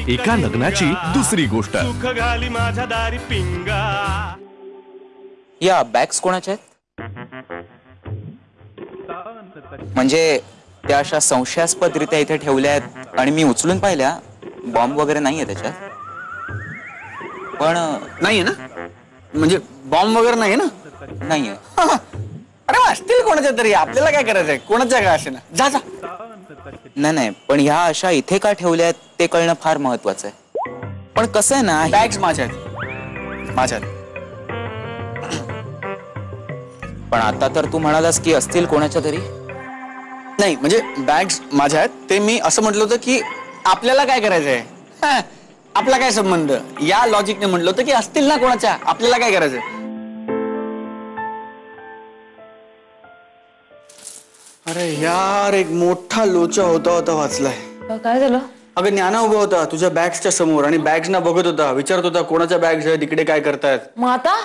एका लग्नाची दुसरी गोष्ट। या बॅग्स कोणाच्या आहेत? म्हणजे त्या अशा संशयास्पदरित्या इथे ठेवल्या आहेत आणि मी उचलून पाहिल्या, बॉम्ब वगैरे नाहीये त्याच्यात? पण नाहीये ना? म्हणजे बॉम्ब वगैरे नाहीये ना? नाहीये। अरे असतील कोणाच्या तरी, आपल्याला काय करायचंय? कोणाच्या काय असे ना, जा जा। नाही, पण ह्या अशा इथे का ठेवल्या आहेत ते कळणं फार महत्वाचं आहे। पण कसं आहे ना, बॅग्स माझ्या आहेत। पण आता तर तू म्हणालास की असतील कोणाच्या तरी। नाही म्हणजे बॅग्स माझ्या आहेत, ते मी असं म्हटलं होतं की आपल्याला काय करायचंय, आपला काय संबंध, या लॉजिकने म्हटलं होतं की असतील ना कोणाच्या, आपल्याला काय करायचंय। अरे यार, एक मोठा लोचा होता वाचलाय। काय झालं? अगं ज्ञाना उभा होता तुझ्या बॅग्सच्या समोर आणि बॅग्सना बघत होता, विचारत होता कोणाच्या बॅग्स आहेत, इकडे काय करतायत। मग आता?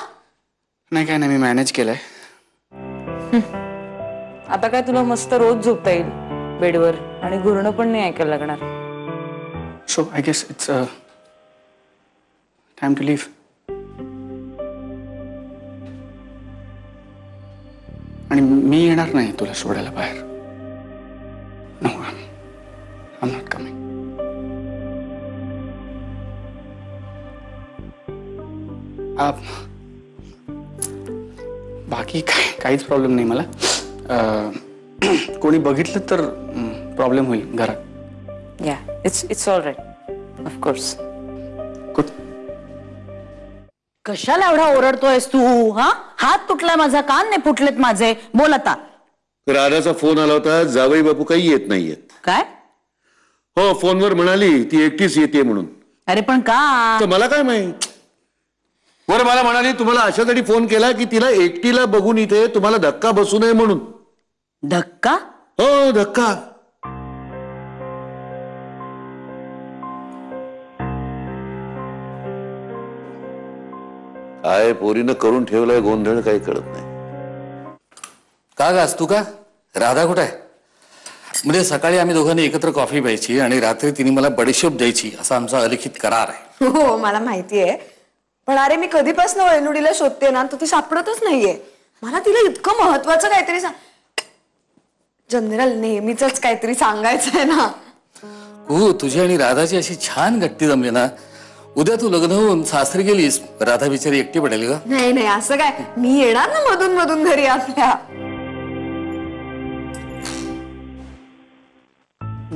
नाही काय नाही, मी मॅनेज केलंय। आता काय तुला मस्त रोज झोपता येईल बेडवर आणि गुरणं पण नाही ऐकायला लागणार। So I guess it's time to leave. आणि मी येणार नाही तुला सोडायला बाहेर। No, I am not coming. बाकी काहीच प्रॉब्लेम नाही मला। कोणी बघितलं तर प्रॉब्लेम होईल घरात। Yeah it's all right, of course. Good. कशाला एवढा ओरडतोयस तू? हा, हात तुटलाय माझा, कान नाही फुटलेत माझे, बोल आता। राधाचा फोन आला होता, जावई बापू काही येत नाहीयेत। काय? हो, फोनवर म्हणाली ती एकटीच येते म्हणून। अरे पण का? तर मला काय माहित। बरं, मला म्हणाली तुम्हाला अशासाठी फोन केला की तिला एकटीला बघून इथे तुम्हाला धक्का बसू नये म्हणून। धक्का? हो, धक्का। काय पोरीनं करून ठेवलाय गोंधळ, काही कळत नाही। का गास तू का? राधा कुठे आहे? म्हणजे सकाळी आम्ही दोघांनी एकत्र कॉफी प्यायची आणि रात्री तिने मला बडीशोप द्यायची, असा आमचा अलिखित करार आहे। हो, मला माहितीये, पण अरे मी कधीपासून वैनुडीला शोधते ना, तर ती सापडतच नाहीये। मला तिला इतकं महत्वाचं काहीतरी जनरल नेहमीच काहीतरी सांगायचंय ना। हो, तुझी आणि राधाची अशी छान गट्टी जमली ना, उद्या तू लग्न होऊन सासरी गेलीस, राधा बिचारी एकटी पडेल का? नाही, असं काय, मी येणार ना मधून मधून घरी आपल्या।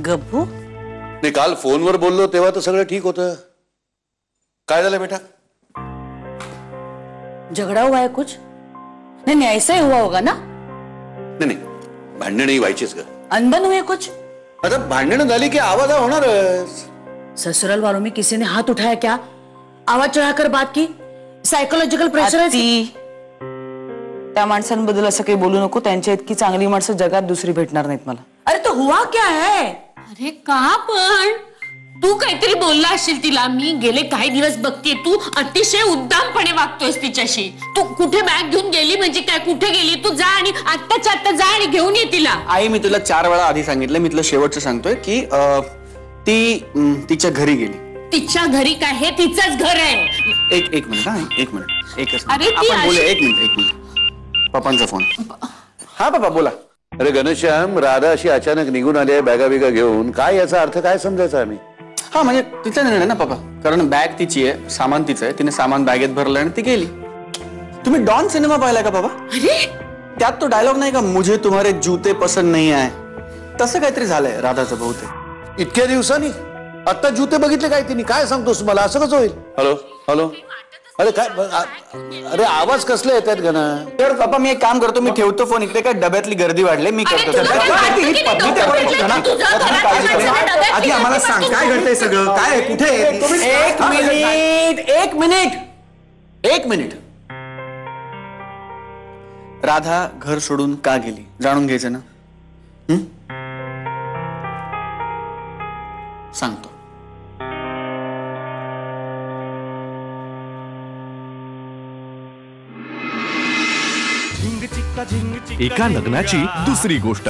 गप्पू, नाही, काल फोनवर बोललो तेव्हा तर सगळं ठीक होतं। काय झालं बेटा? झगड़ा हुआ है कुछ? नहीं, ऐसा ही हुआ होगा ना? नाही, भांडणं व्हायचीच ग। अनबन हुई है कुछ? आता भांडणं झाली की आवाज होणारच। ससुराल वालों में किसी ने हाथ उठाया क्या? आवाज चढ़ाकर बात की? सायकोलॉजिकल प्रेशर है? त्या माणसांबद्दल असं काही बोलू नको, त्यांच्या इतकी चांगली माणसं जगात दुसरी भेटणार नाहीत मला। अरे तो हुआ क्या है? अरे का पण तू काहीतरी बोलला असेल तिला, मी गेले काही दिवस बघतीये तू अतिशय उद्दामपणे वागतोयस तिच्याशी। तू कुठे बॅग घेऊन गेली म्हणजे काय, कुठे गेली? तू जा आणि आत्ताच्या आत्ता जा आणि घेऊन ये तिला। आई, मी तुला 4 वेळा आधी सांगितलं, मी तुला शेवटचं सांगतोय की ती तिच्या घरी गेली। तिच्या घरी काय, हे तिचंच घर आहे। एक मिनिट, हा, एक मिनिट, एकच अरे ती आपण बोलूया। अशी- एक मिनिट, पप्पांचा फोन। हा पप्पा बोला। अरे घनश्याम, राधा अशी अचानक निघून आली आहे बॅगा बिगा घेऊन, काय याचा अर्थ काय समजायचा आम्ही? हा म्हणजे तिचा निर्णय ना पप्पा, कारण बॅग तिची आहे, सामान तिचं आहे, तिने सामान बॅगेत भरलं आणि ती गेली। तुम्ही डॉन सिनेमा पाहिलाय का बाबा? अरे त्यात तो डायलॉग नाही का, मुझे तुम्हारे जूते पसंद नहीं आए, तसं काहीतरी झालंय राधाचं बहुतेक। इतक्या दिवसांनी आता जुते बघितले काय तिने? काय सांगतोस मला? असं कसं होईल? हॅलो हॅलो, अरे काय, अरे आवाज कसले येतात घना? तर पप्पा मी एक काम करतो, मी ठेवतो फोन इकडे, काय डब्यातली गर्दी वाढली, मी करतो। आधी आम्हाला सांग काय घडतंय सगळं, काय कुठे? एक मिनिट। राधा घर सोडून का गेली जाणून घ्यायचं ना? सांगतो। एका लग्नाची दुसरी गोष्ट।